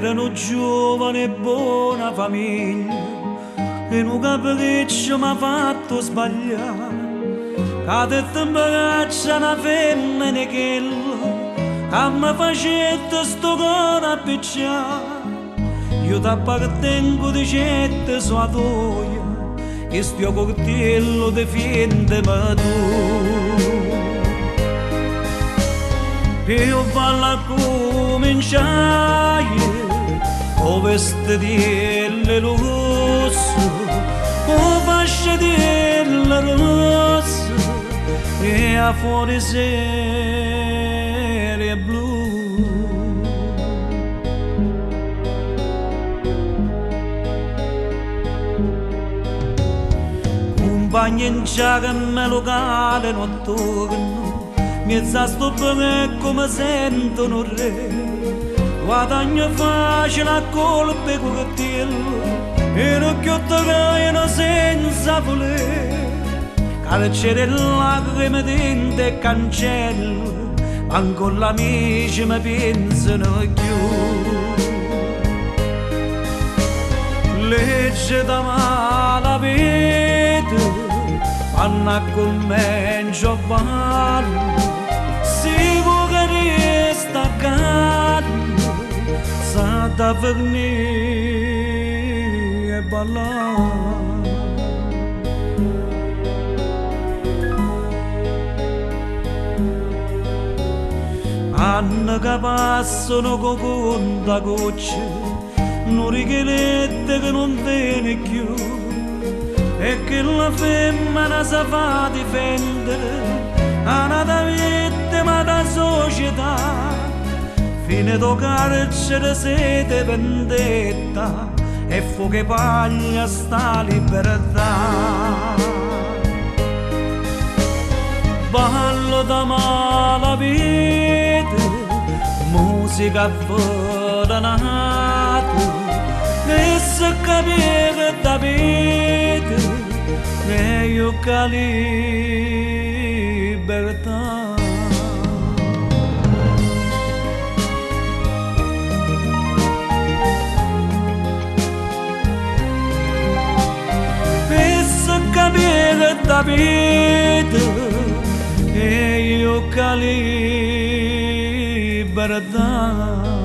erano giovane e buona famiglia e un capriccio mi ha fatto sbagliare. Cade temperaccia una femmina che mi facette sto cuore a picciare. Io t'appartengo di certe sua toia che sto coltello difendemi tu. Io ballo a cominciare o vestitielle rosso o fasciatelle rosse e a fuori serie blu. Compagni in giacca me locale notturno mezza sto bene come sentono re. Guadagno facile a colpe coltello e non chiottono senza voler. Carcere lacrime dente e cancello, manco l'amici mi pensano più. Legge da malavita, vanno con me in giovanni. Si può che resta calmo, sa da venire e ballare. Anni che passano con conta gocce, non righelette che non viene più, e che la femmina si fa difendere una da vittima da società. Fine do carcere sete vendetta e fu che paglia sta libertà. Ballo da malavita, musica avvelenata, e se capire da vita meglio che libertà. E se capire da vita e io che libertà.